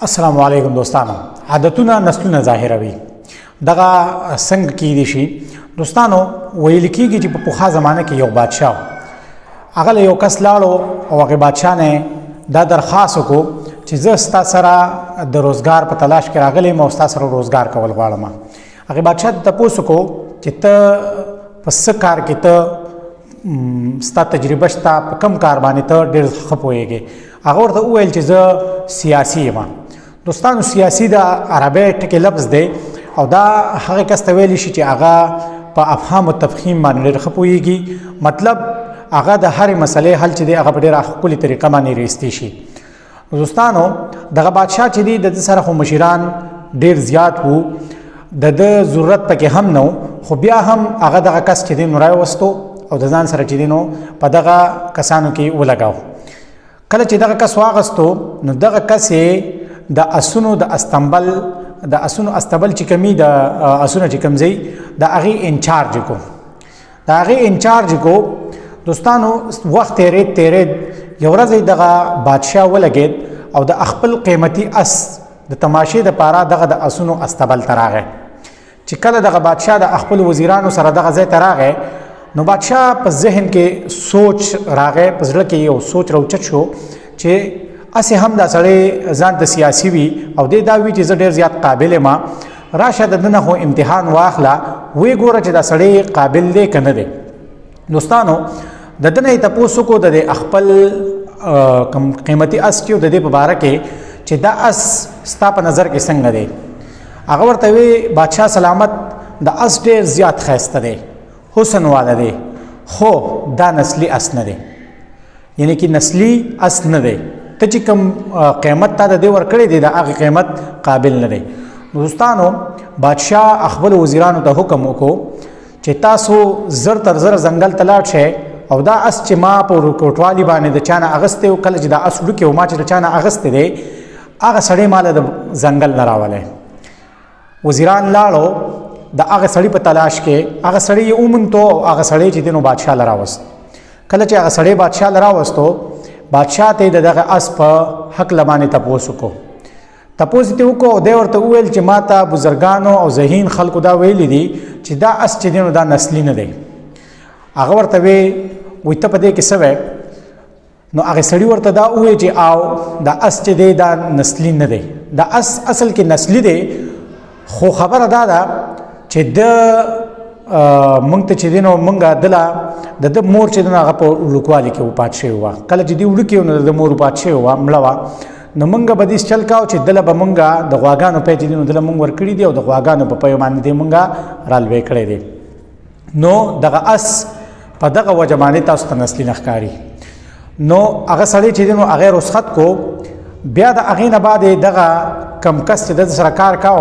السلام علیکم دوستانو. عادتونه نسلونه ظاهروي. دغه څنګه کیدی شي دوستانو؟ ویل کیږي چې په پوخا زمانه کې یو بادشاه هغه یو کس لاړو او هغه بادشاه نه دا درخواست وکړو چې زه ستا سره د روزګار په تلاش کې راغلی یم او ستا سره روزګار کول غواړم. هغه بادشاه ته تپوس وکړو چې ته په څه کار کې ته ستا تجربه شته، په کم کار باندې ته ډېر ښه پوهېږې. هغه ورته وویل چې زه سیاسي یم. دوستانو سیاسي د عربی ټکی لفظ دی او دا هغه کس ته ویلی شي چې هغه په افهام او تفهیم باندې ډېر ښه پوهېږي. مطلب هغه د هرې مسلې حل چې دی هغه په ډېره ښکلې طریقه باندې رایستی شي. دوستانو دغه بادشاه چې دی د ده سره خو مشران ډېر زیات وو، د ده ضرورت پکې هم نه و، خو بیا هم هغه دغه کس چې دی نو راوستو او د ځان سره چې دی نو په دغه کسانو کې ولګاو. کله چې دغه کس واغستو نو دغه کس د اسونو د اسونو استبل چې کمی د اسونو چې کمزی د هغې انچارج کو. د هغې انچارج کو دوستانو وخت تیرید یو ورځ دغه بادشاه ولګید او د خپل قیمتي اس د تماشې دپاره دغه د اسونو استبل ته راغی. چې کله دغه بادشاه د خپل وزیرانو سره دغه ځای ته راغی نو بادشاه په ذهن کې سوچ راغی، په زړه کې یو سوچ راوچت شو چې اسې هم دا سړی ځان ته سیاسي وي او دی دا وي چې زه ډېر زیات قابل یم، راشه د ده نه خو امتحان واخله، ویې ګوره چې دا سړی قابل دی که نه دی. دوستانو د ده نه یې تپوس وکړو د خپل کم قیمتي اس چې د دې په باره کې چې دا اس ستا په نظر کې څنګه دی. هغه ورته وی بادشاه سلامت د اس ډېر زیات ښایسته دی، حسن والا دی، خو دا نسلی اس نه دی، یعنی کہ نسلی اس نه دی. ته چې کوم قیمت تا د دې ورکړی دی د هغې قیمت قابل نه دی. دوستانو بادشاه خپل وزیرانو ته حکم وکړو چې تاسو زر تر زر ځنګل ته لاړ شئ او دا اس چې ما په کوټوالي باندې د چا نه اغستی و، کله چې دا اس وړوکی و ما چې د چا نه اغستی دی هغه سړی ماله د ځنګل نه راولی. وزیران لاړو د هغه سړي په تلاش کې، هغه سړی یې وموندو او هغه سړی چې دی نو بادشاه له راوست. کله چې هغه سړی بادشاه له راوستو بادشاه ته د دغه اس په هکله باندې تپوس وکړو. تپوس یې وکړو او دی ورته وویل چې ما ته بزرګانو او ذهین خلکو دا ویلي دي چې دا اس چې دی نو دا نسلي نه دی. هغه ورته وی ته په دې کې څه وی؟ نو هغې سړي ورته دا ووی چې او دا اس چې دی دا نسلي نه دی، دا اس اصل کې نسلي دی، خو خبره دا ده چې د مونږ ته چې دی نو مونږ دله د ده مور چې دی نو هغه په وړوکوالي کې وفات شوې وه. کله چې دی وړوکې و نو د ده مور وفات شوې وه، مړه وه. نو مونږ به داسې چل کاو چې دله به مونږ د غواګانو پی چې دی نو دله مونږ ورکړي دي او د غواګانو په پیو باندې دی مونږ رالوی کړی دی. نو دغه اس په دغه وجه باندې تاسو ته نسلي نه ښکاري. نو هغه سړی چې دی نو هغې رخصت کو. بیا د هغې نه بعد دغه کم کس چې د سره کار کاو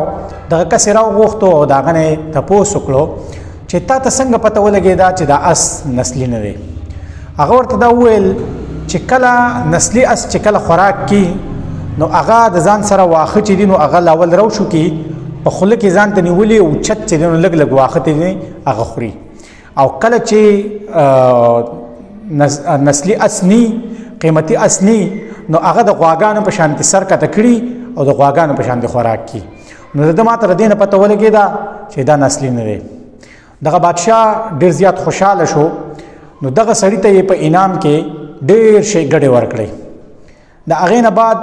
دغه کس یې راوغوښتو او د هغه نه یې تپوس وکړو چې تا ته څنګه پته ولګېده چې دا اس نسلي نه دی. هغه ورته دا وویل چې کله نسلي اس چې کله خوراک کی نو هغه د ځان سره واښه چې دي نو هغه لاول روشو کی په خوله کې ځان ته نیولي او چت چې دی نو لږ لږ واښه ته دی هغه خوري. او کله چې نسلي اس نی، قیمتي اس نی، نو هغه د غواګانو په شانتې سر کته کړي او د غواګانو په شانتې خوراک کی. نو د ده ماته د دې نه پته ولګېده چې دا نسلي نه دی. دغه بادشاه ډېر زیات خوشحاله شو. نو دغه سړي ته یې په انعام کې ډېر شی ګډې ورکړې. د هغې نه بعد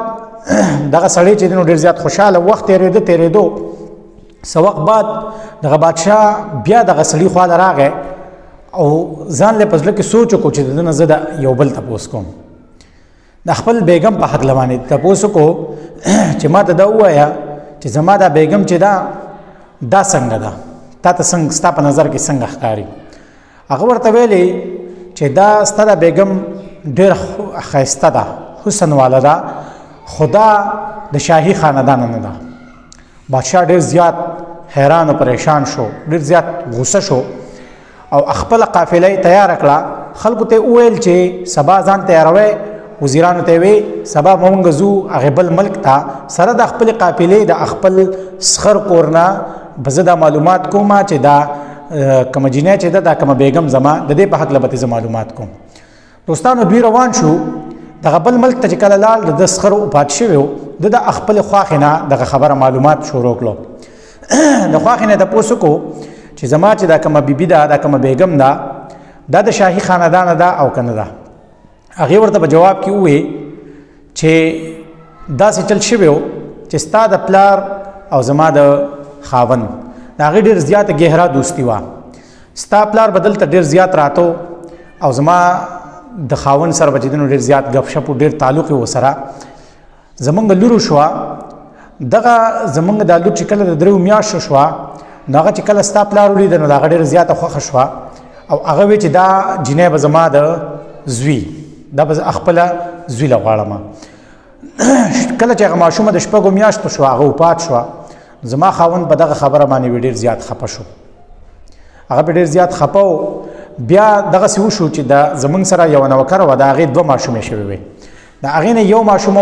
دغه سړی چې دی نو ډېر زیات خوشحاله، وخت تېرېدو څه وخت بعد دغه بادشاه بیا دغه سړي خواله راغی او ځان له په زړه کې سوچ وکړو چې د ده نه زه د یو بل تپوس کوم. د خپل بیګم په هکله باندې تپوس وکړو چې ما ته دا ووایه چې زما دا بیګم چې دا څنګه ده، تا ته څنګه ستا په نظر کې څنګه ښکاري؟ هغه ورته ویلې چې دا ستا دا بیګم ډېر ښایسته ده، حسن والا ده، خو دا د شاهي خاندان نه ده. بادشاه ډېر زیات حیران او پریشان شو، ډېر زیات غوسه شو او خپله قافله یې تیاره کړه. خلکو ته وویل چې سبا ځان تیاروئ. وزیرانو ته وی سبا مونږ ځو هغې بل ملک ته، سره د خپلې قافلې د خپل سخر کور نه به زه دا معلومات کوم چې دا کومه جینۍ چې ده دا کومه بیګم زما د دې په هکله به زه معلومات کوم. دوستانو دوی روان شو. دغه بل ملک ته چې کله لاړ د سخر او پات شوی د خپل خواخې نه دغه خبره معلومات شروع کړو د خواخې نه تاسو کو چې زما چې دا کومه بیبي ده دا کومه بیگم ده دا د شاهي خاندان ده او کنه ده هغه ورته په جواب کې وې چې دا څه چل شوی چې ستا د پلار او زما د خاون دا هغه ډېر زیاته ګهرا دوستی و ستا پلار بدل ته ډېر زیات راتو او زما د خاون سره بچیدنو ډېر زیات غپ شپ ډېر تعلق و سره زمونږ لورو شو دغه زمونږ د لور چې کله د درو میاشتو شو نو هغه چې کله ستا پلار ولید نو هغه ډېر زیاته خوښه شو او هغه وی چې دا جنې به زما د زوی دا به خپل زوی له غواړم کله چې هغه ماشومه د شپږو میاشتو شو هغه وفات شو زما خاون په دغه خبره باندې ډېر زیات خپه شو هغه ډېر زیات خپه بیا دغه څه وشو چې دا زمونږ سره یو نوکر و دا هغې دوه ماشومې شوې وې د هغې نه یو ماشومه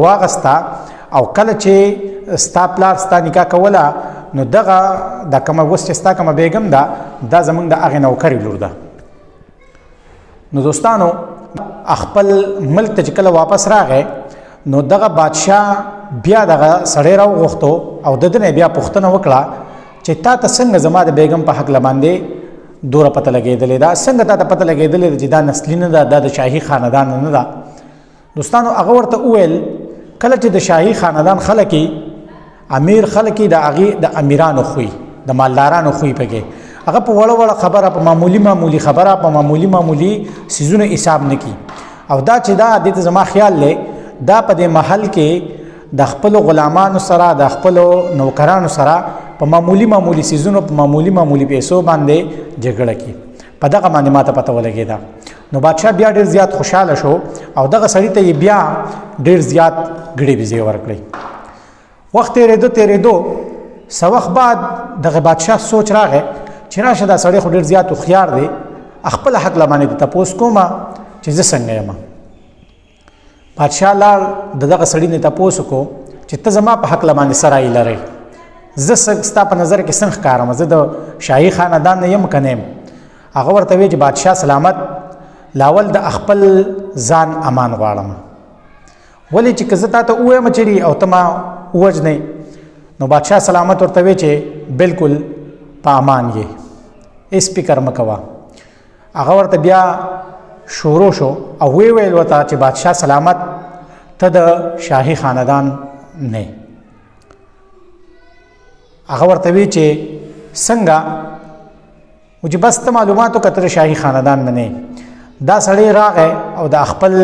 واغسته او کله چې ستا پلار ستا نکاح کوله نو دغه دا کومه اوس چې ستا کومه بیګم ده دا زمونږ د هغې نوکرې لور ده نو دوستانو خپل ملک ته چې کله واپس راغی نو دغه بادشاه بیا دغه سړی راوغوښتو او د ده نه بیا پوښتنه وکړه چې تا ته څنګه زما د بیګم په هکله باندې دوره پته لګېدلې ده څنګه تا ته پته لګېدلې ده چې دا نسلي نه ده دا د شاهي خاندان نه ده دوستانو هغه ورته وویل کله چې د شاهي خاندان خلک امیر خلک د هغې د امیرانو خوی د مالدارانو خوی پکې هغه په وړه وړه خبره په معمولي خبره په معمولي څیزونه حساب نه کي او دا چې دا دې ته زما خیال دی دا په دې محل کې د خپلو غلامانو سره د خپلو نوکرانو سره په معمولي څیزونو په معمولي پیسو باندې جګړه کی په دغه باندې ماته پته ولګېده نو بادشاه بیا ډېر زیات خوشحاله شو او دغه سړي ته یې بیا ډېر زیات ګړې بيزې ورکړې وخت تېرېدو څه وخت بعد دغه بادشاه سوچ راغی چې راشه دا سړی خو ډېر زیات هوښیار دی خپل حق لمانې ته تپوس کومه چې زه څنګه یم بادشاه لاړ د دغه سړي نه تپوس وکړو چې ته زما په حق لمانې سرایي لرئ زه ستا په نظر کې څنګه ښکارم زه د شاهي خاندان نه یم که نه یم هغه ورته وی چې بادشاه سلامت لاول د خپل ځان امان غواړم ولې چې که زه تا ته ووایم چېرې او ته ما ووژنې نو بادشاه سلامت ورته وی چې بالکل په امان یې هېڅ فکر مه کوه هغه ورته بیا شروع شو او ویل ورته چې بادشاه سلامت ته د شاهي خاندان نه هغه ورته وی چې څنګه و چې بس ته معلوماتو کتر شاهي خاندان نه دا سړی راغی او د خپل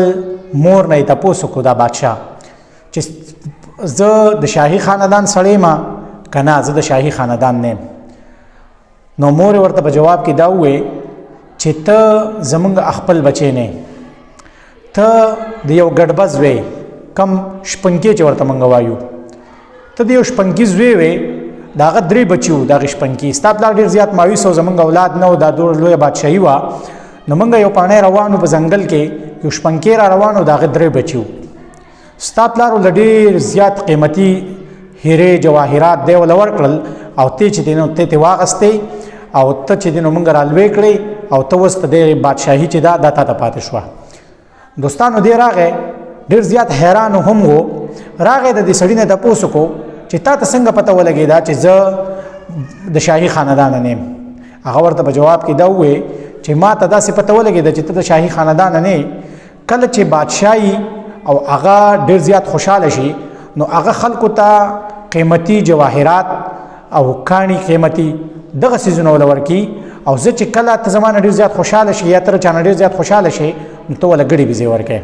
مور نه یې تپوس وکړو دا بادشاه چې زه د شاهي خاندان سړی ما که نه زه د شاهي خاندان نه نو مور ورته په جواب کې دا ووی چې ته زمونږ خپل بچی نه ته د یو ګډبز وی کم شپنکې چې ورته مونږ وایو ته د یو شپنکي زوی وی د هغه درې بچي وو د هغې شپنکي ستا پلار ډېر زیات مایوس او زمونږ اولاد نه و دا دومره لویه بادشاهي وه نو مونږ یو پاڼی روان وو په ځنګل کې یو شپنکۍ را روان و د هغې درې بچي وو ستا پلار ورله ډېر زیات قیمتي هیرې جواهرات دی ورله ورکړل او ته چې دی نو ته ترې واخیستې او ته چې دی نو مونږ رالوی کړې او ته اوس د دې بادشاهي چې دا تا ته پاتې شوه دوستانو دی راغی ډېر زیات حیران هم و راغی د دې سړي نه تپوس وکړو چې تا ته څنګه پته ولګېده چې زه د شاهي خاندان نه یم هغه ورته په جواب کې دا ووی چې ما ته داسې پته ولګېده چې ته د شاهي خاندان نه کله چې بادشاهي او هغه ډېر زیات خوشحاله شي نو هغه خلکو ته قیمتي جواهرات او کاڼي قیمتي دغه څیزونه ول ورکي او زه چې کله ته زما نه ډېر زیات خوشحاله شي یا ته چا نه ډېر زیات خوشحاله شي نو ته ول ګړې بيزې ورکې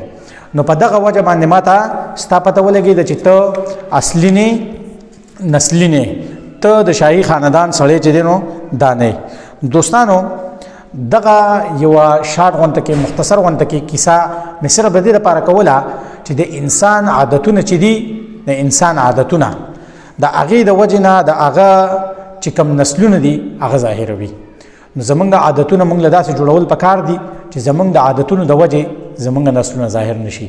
نو په دغه وجه باندې ما ته ستا پته ولګېده چې ته اصلي نه نسلی نه ته د شاهي خاندان سړی چې دی نو دا نه دوستانو دغه یوه شارټ غونته کې مختصر غونته کې کیسه مې صرف د دې لپاره کوله چې د انسان عادتونه چې دي د انسان عادتونه د هغې د وجې نه د هغه چې کوم نسلونه دي هغه ظاهروي نو زمونږ عادتونه مونږ له داسې جوړول پکار دي چې زمونږ د عادتونو د وجې زمونږ نسلونه ظاهر نشي